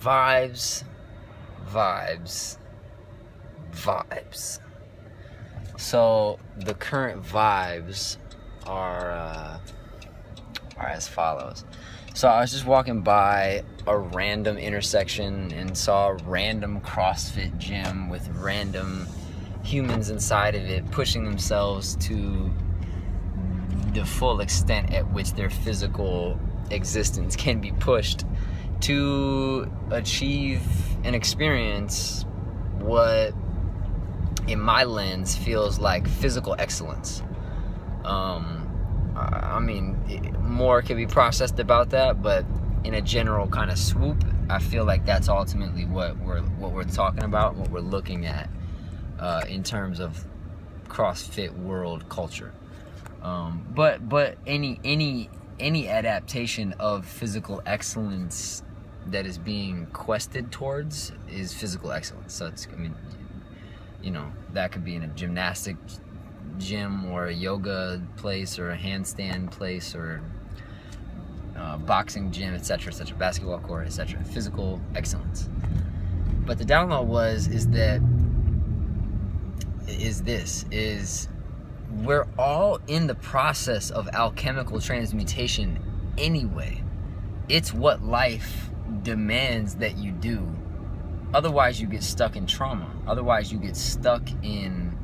vibes. So the current vibes are as follows. So I was just walking by a random intersection and saw a random CrossFit gym with random humans inside of it pushing themselves to the full extent at which their physical existence can be pushed to achieve and experience what, in my lens, feels like physical excellence. I mean, more can be processed about that, but in a general kind of swoop, I feel like that's ultimately what we're talking about, what we're looking at in terms of CrossFit world culture. But any adaptation of physical excellence that is being quested towards is physical excellence. So it's, I mean, you know, that could be in a gymnastic gym or a yoga place or a handstand place or boxing gym, etc., basketball court, etc. Physical excellence. But the download is we're all in the process of alchemical transmutation anyway. It's what life demands that you do. Otherwise you get stuck in trauma. Otherwise you get stuck in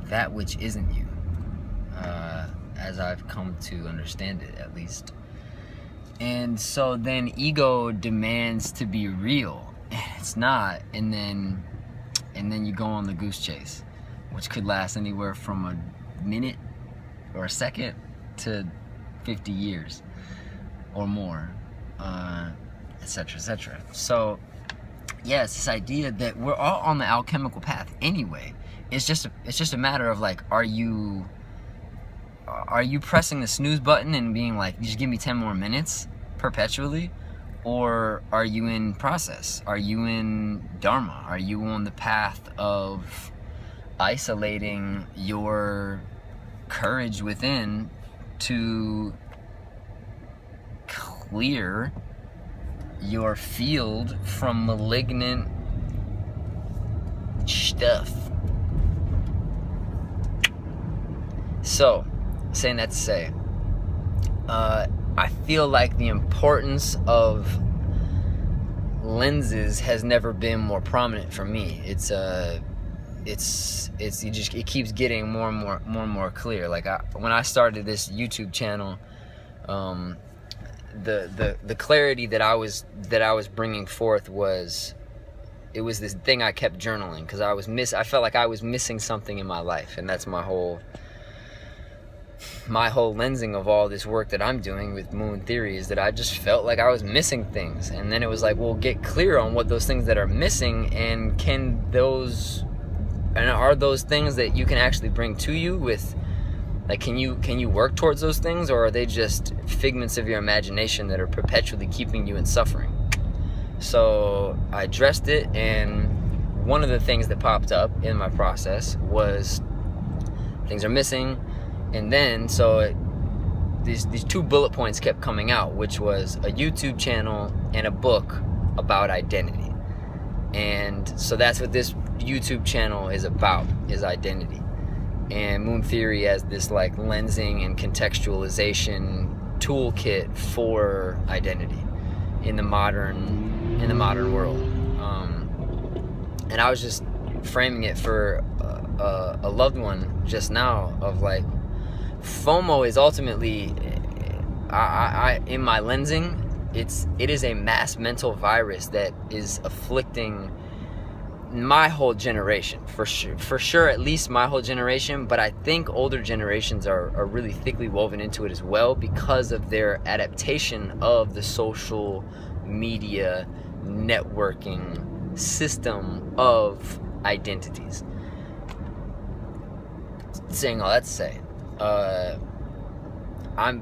that which isn't you, as I've come to understand it, at least. And so then ego demands to be real, and it's not, and then you go on the goose chase, which could last anywhere from a minute or a second to 50 years or more, etc. So yeah, it's this idea that we're all on the alchemical path anyway. It's just a matter of like, are you pressing the snooze button and being like, just give me 10 more minutes perpetually, or are you in process? Are you in dharma? Are you on the path of isolating your courage within to clear your field from malignant stuff? So, saying that to say, I feel like the importance of lenses has never been more prominent for me. It keeps getting more and more clear. Like when I started this YouTube channel, the clarity that I was bringing forth was this thing I kept journaling, because I felt like I was missing something in my life, and that's my whole lensing of all this work that I'm doing with Moon Theory, is that I just felt like I was missing things. And then it was like, well, get clear on what those things that are missing, and are those things that you can actually bring to you with, like, can you work towards those things, or are they just figments of your imagination that are perpetually keeping you in suffering? So I addressed it, and one of the things that popped up in my process was things are missing. And then, these two bullet points kept coming out, which was a YouTube channel and a book about identity. And so that's what this YouTube channel is about, is identity. And Moon Theory as this like lensing and contextualization toolkit for identity in the modern world. And I was just framing it for a loved one just now, of like, FOMO is ultimately, I in my lensing, it is a mass mental virus that is afflicting my whole generation, for sure, at least my whole generation. But I think older generations are really thickly woven into it as well, because of their adaptation of the social media networking system of identities. Saying all that to say, I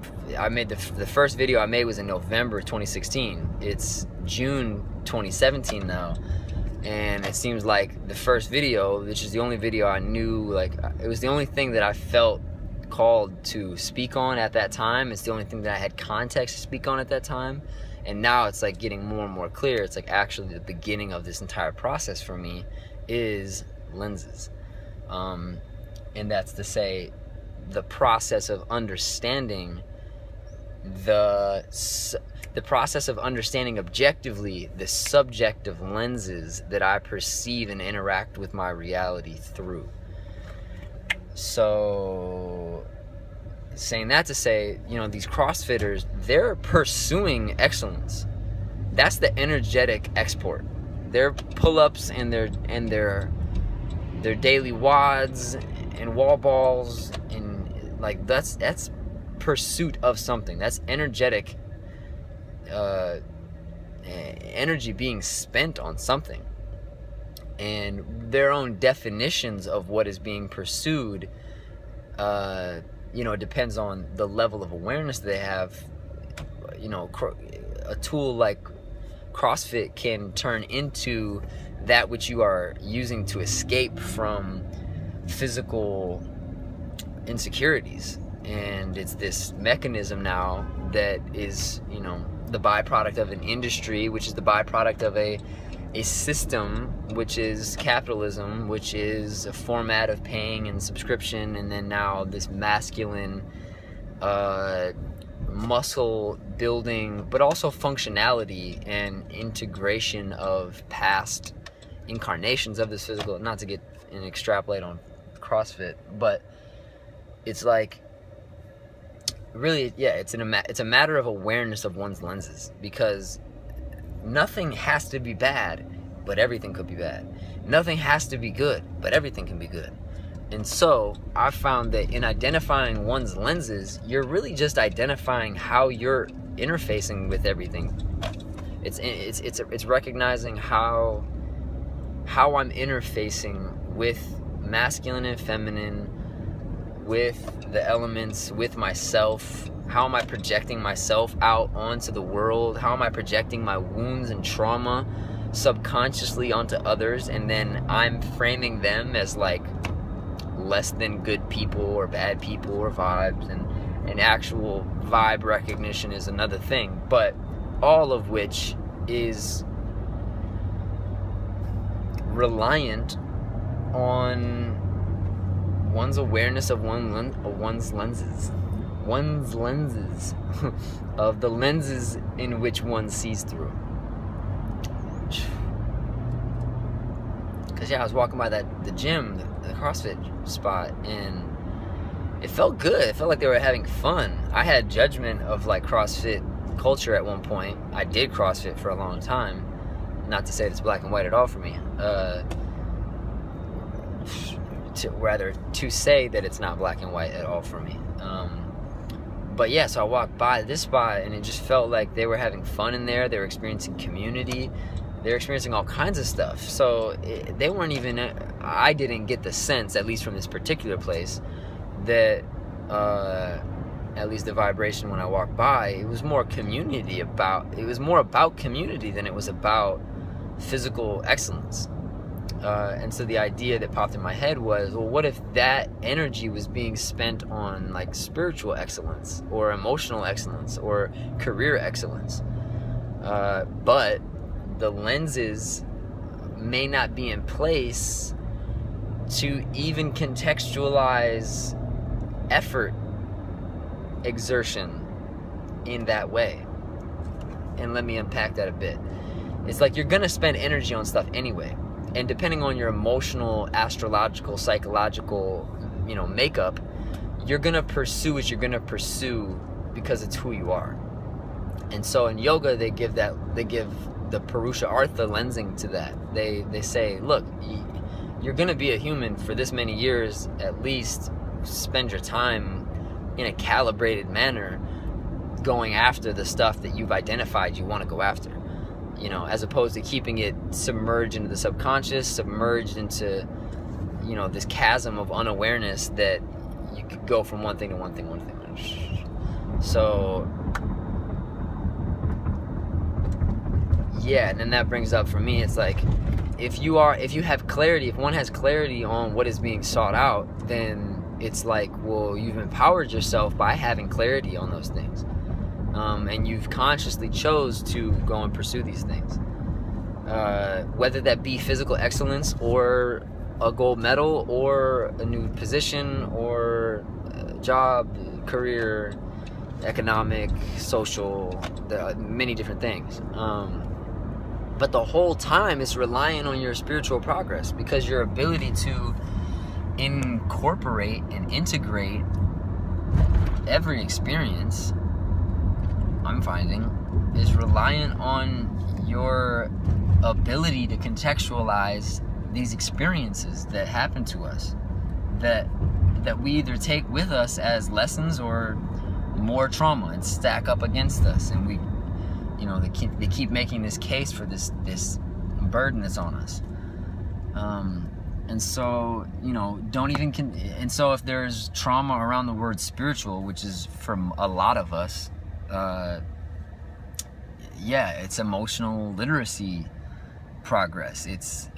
made the first video I made was in November 2016. It's June 2017 now, and it seems like the first video, which is the only video I knew, like, it was the only thing that I felt called to speak on at that time. It's the only thing that I had context to speak on at that time. And now it's like getting more and more clear. It's like actually the beginning of this entire process for me is lenses. And that's to say, the process of understanding the process of understanding objectively the subjective lenses that I perceive and interact with my reality through. So, saying that to say, you know, these CrossFitters, they're pursuing excellence. That's the energetic export. Their pull-ups and their daily wads and wall balls, and like that's pursuit of something. That's energetic energy being spent on something. And their own definitions of what is being pursued, you know, depends on the level of awareness they have. You know, a tool like CrossFit can turn into that which you are using to escape from physical insecurities. And it's this mechanism now that is, you know, the byproduct of an industry, which is the byproduct of a system, which is capitalism, which is a format of paying and subscription, and then now this masculine muscle building, but also functionality and integration of past incarnations of this physical. Not to get and extrapolate on CrossFit, but it's like, really, yeah, it's a matter of awareness of one's lenses, because nothing has to be bad, but everything could be bad. Nothing has to be good, but everything can be good. And so I found that in identifying one's lenses, you're really just identifying how you're interfacing with everything. It's recognizing how I'm interfacing with masculine and feminine, with the elements, with myself. How am I projecting myself out onto the world? How am I projecting my wounds and trauma subconsciously onto others, and then I'm framing them as like less than good people or bad people or vibes, and actual vibe recognition is another thing, but all of which is reliant on one's awareness of one's lenses of the lenses in which one sees through. Because yeah, I was walking by the gym, the CrossFit spot, and it felt good. It felt like they were having fun. I had judgment of like CrossFit culture at one point. I did CrossFit for a long time. Not to say it's black and white at all for me. To say that it's not black and white at all for me. But yeah, so I walked by this spot, and it just felt like they were having fun in there. They were experiencing community. They were experiencing all kinds of stuff. So they weren't even, I didn't get the sense, at least from this particular place, that at least the vibration when I walked by, it was more about community than it was about physical excellence. And so the idea that popped in my head was, well, what if that energy was being spent on like spiritual excellence or emotional excellence or career excellence? But the lenses may not be in place to even contextualize effort exertion in that way. And let me unpack that a bit. It's like you're gonna spend energy on stuff anyway. And depending on your emotional, astrological, psychological, makeup, you're gonna pursue what you're gonna pursue because it's who you are. And so in yoga, they give the Purusha Artha lensing to that. They say, look, you're gonna be a human for this many years, at least spend your time in a calibrated manner going after the stuff that you've identified you want to go after. As opposed to keeping it submerged into the subconscious, submerged into, this chasm of unawareness that you could go from one thing to one thing. So, yeah, and then that brings up for me, it's like, if you have clarity, if one has clarity on what is being sought out, then it's like, well, you've empowered yourself by having clarity on those things. And you've consciously chose to go and pursue these things. Whether that be physical excellence or a gold medal or a new position or a job, career, economic, social, many different things. But the whole time it's relying on your spiritual progress, because your ability to incorporate and integrate every experience, I'm finding, is reliant on your ability to contextualize these experiences that happen to us, that we either take with us as lessons or more trauma and stack up against us, and we, they keep making this case for this burden that's on us. And so, and so if there's trauma around the word spiritual, which is from a lot of us, it's emotional literacy progress. It's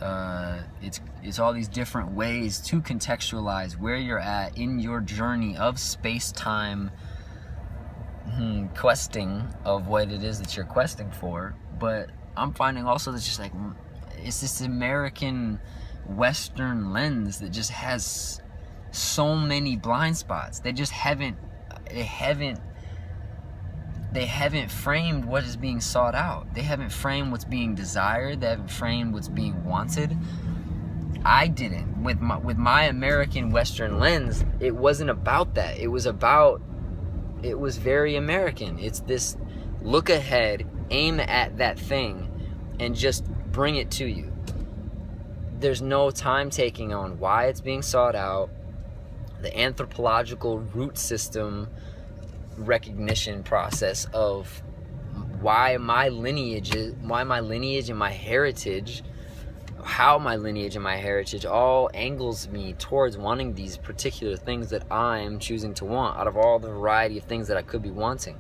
all these different ways to contextualize where you're at in your journey of space-time questing of what it is that you're questing for. But I'm finding also that just like, it's this American Western lens that just has so many blind spots. They haven't framed what is being sought out. They haven't framed what's being desired. They haven't framed what's being wanted. I didn't. With my American Western lens, it wasn't about that. It was very American. It's this look ahead, aim at that thing, and just bring it to you. There's no time taking on why it's being sought out, the anthropological root system recognition process of why my lineage and my heritage, how my lineage and my heritage all angles me towards wanting these particular things that I'm choosing to want out of all the variety of things that I could be wanting.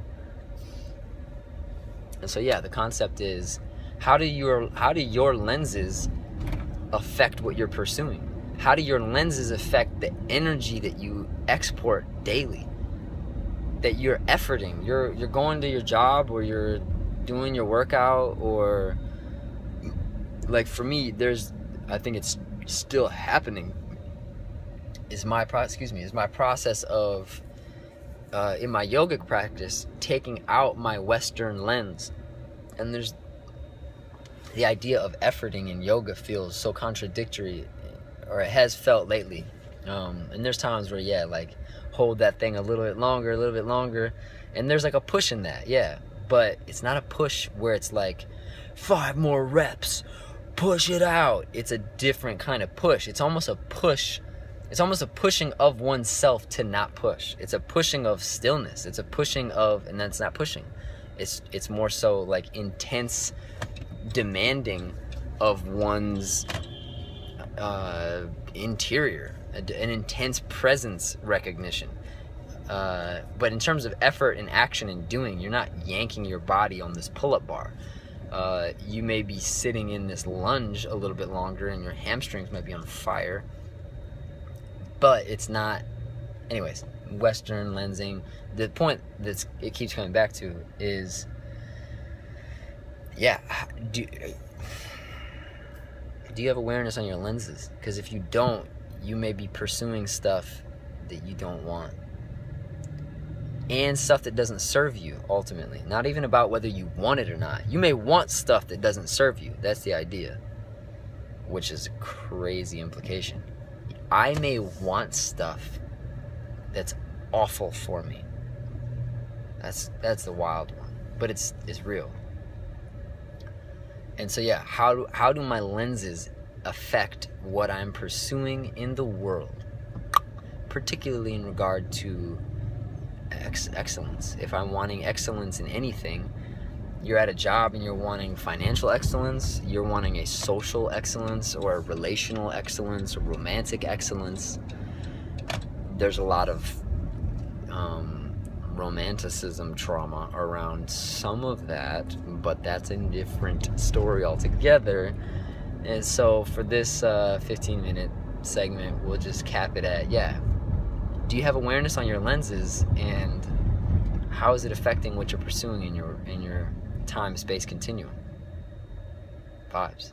And so the concept is, how do your lenses affect what you're pursuing? How do your lenses affect the energy that you export daily, that you're efforting? You're going to your job, or you're doing your workout, or like for me, I think it's still happening, is my process of in my yogic practice, taking out my Western lens. And there's the idea of efforting in yoga feels so contradictory, or it has felt lately. And there's times where like hold that thing a little bit longer, and there's like a push in that, but it's not a push where it's like 5 more reps, push it out. It's a different kind of push. It's almost a push. It's almost a pushing of oneself to not push. It's a pushing of stillness. It's a pushing of, and that's not pushing. It's more so like intense demanding of one's interior, an intense presence recognition. But in terms of effort and action and doing, you're not yanking your body on this pull-up bar. You may be sitting in this lunge a little bit longer and your hamstrings might be on fire, but it's not. Anyways, Western lensing, the point it keeps coming back to is, do you have awareness on your lenses? Because if you don't, you may be pursuing stuff that you don't want, and stuff that doesn't serve you ultimately. Not even about whether you want it or not. You may want stuff that doesn't serve you. That's the idea, which is a crazy implication. I may want stuff that's awful for me. That's the wild one, but it's real. And so how do my lenses affect what I'm pursuing in the world, particularly in regard to excellence? If I'm wanting excellence in anything, you're at a job and you're wanting financial excellence, you're wanting a social excellence or a relational excellence or romantic excellence. There's a lot of romanticism trauma around some of that, but that's a different story altogether. And so for this 15-minute segment, we'll just cap it at, do you have awareness on your lenses, and how is it affecting what you're pursuing in your time-space continuum? Vibes.